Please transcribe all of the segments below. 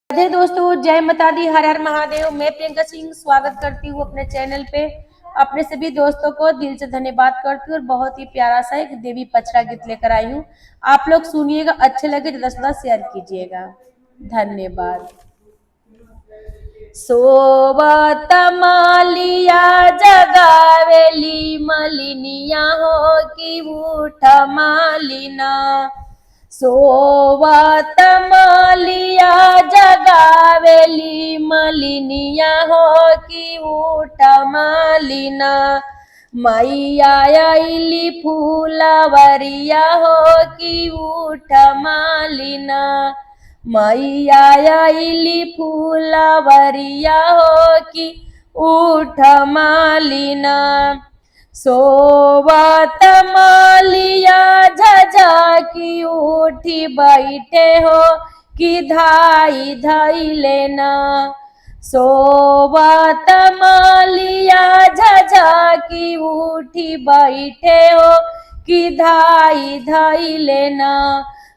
राधे दोस्तों, जय माता दी, हर हर महादेव। मैं प्रियंका सिंह स्वागत करती हूँ अपने चैनल पे। अपने सभी दोस्तों को दिल से धन्यवाद करती हूँ और बहुत ही प्यारा सा एक देवी पचरा गीत लेकर आई हूँ। आप लोग सुनिएगा, अच्छे लगे तो 10 शेयर कीजिएगा। धन्यवाद। सोवत मालिया जगावेली मलिनिया हो कि उठ मालिना। सोवत मालिया जगावेली मलिनिया हो कि उठ मालिना। मैया आइली फूलवरिया हो कि उठ मालिना। मैया आइली फूलवरिया हो कि उठ मालिना। सोवत मालिया झझा की उठी बैठे हो कि धाई धाई लेना। सोवत मालिया झझा की उठी बैठे हो कि धाई धाई लेना।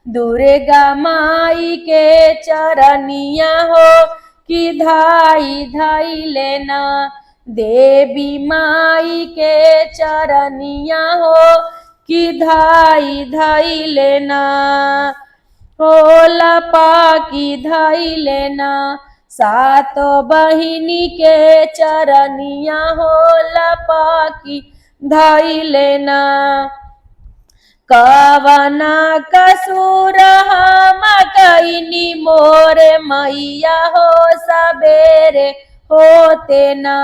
दुर्गा माई के चरनिया हो कि धाई धाई लेना। देवी माई के चरनिया हो कि धाई धाई लेना। होला पाकी धाई लेना। सातो बहिनी के चरनिया होला पाकी धाई लेना। कवना कसूर हम कईनी मोरे मैया हो सबेरे होते ना।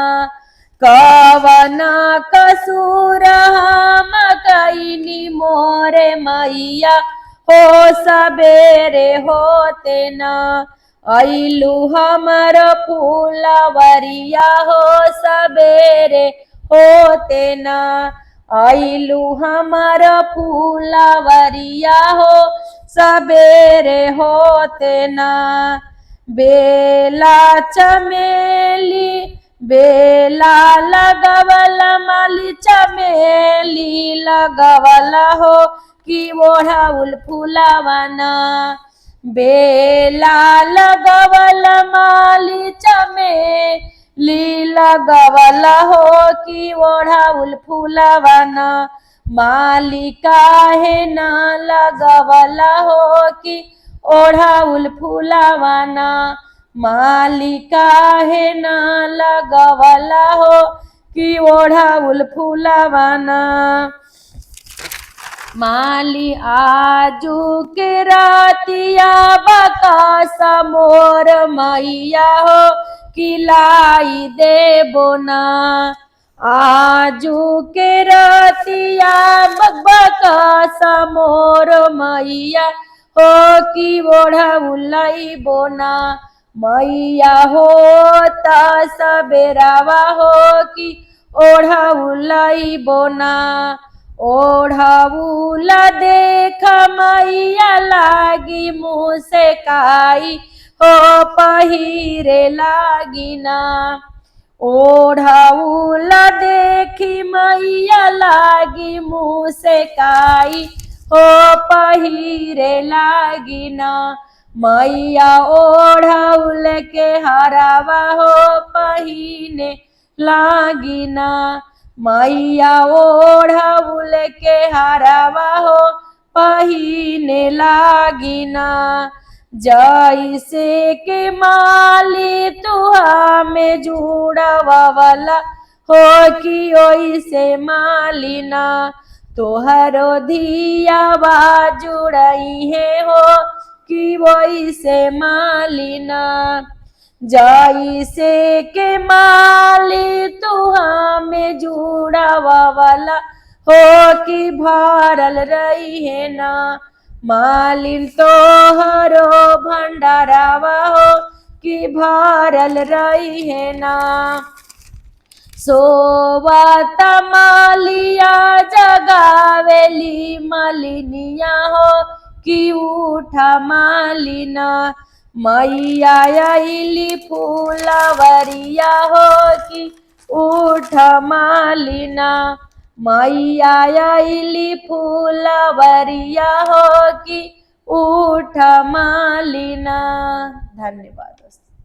कवना कसूर हम कईनी मोरे मैया हो सबेरे होते ना। अइलू हमर फूलवरिया हो सबेरे होते ना। आइलू हमार फूलवरिया हो सबेरे होते ना। बेला चमेली बेला लगवल माली चमेली लगवल हो कि ओढ़ाउल फूलवाना। बेला लगवल माली चमेली लगवल हो कि ओढ़ाउल फूलवाना। माली काहे ना लगवल हो कि ओढ़ाउल फूलवाना। माली काहे ना लगवल हो कि ओढ़ाउल फूलवाना। माली आजू के रातिया बकासा मोर मैया हो कि लाई देबो ना। आजू के रातिया बकासा मोर मैया हो कि ओढ़ाउलाई बोना। मैया हो ता सबेरावा हो कि ओढ़ाउलाई बोना। ओढ़ाउला देख मैया लागी मुँह से काई हो पहिरे लागिना। ओढ़ाउला देखी मैया लागी मुँह से काई हो पहिरे लागिना। मैया ओढ़ाउल के हरावा हो पहिने लागिना। मैया ओढ़ाउल के हरावा हो पहिने लागिना। जैसे के माली तुहा में जुड़ावला हो कि ओइसे मालिना। तोहरो धियावा जुड़ई है हो कि वैसे मालिना। जैसे के माली तुहा में जुड़ावला हो कि भरल रही है ना। मालिन तोहरो भंडारावा हो कि भरल रही है ना। सोवत मालिया जगावेली मलिनिया हो कि उठा मालिना। मैया आइली फूलवरिया हो कि उठ मालिना। मैया आइली फूलवरिया हो कि उठ मालिना। धन्यवाद दोस्तों।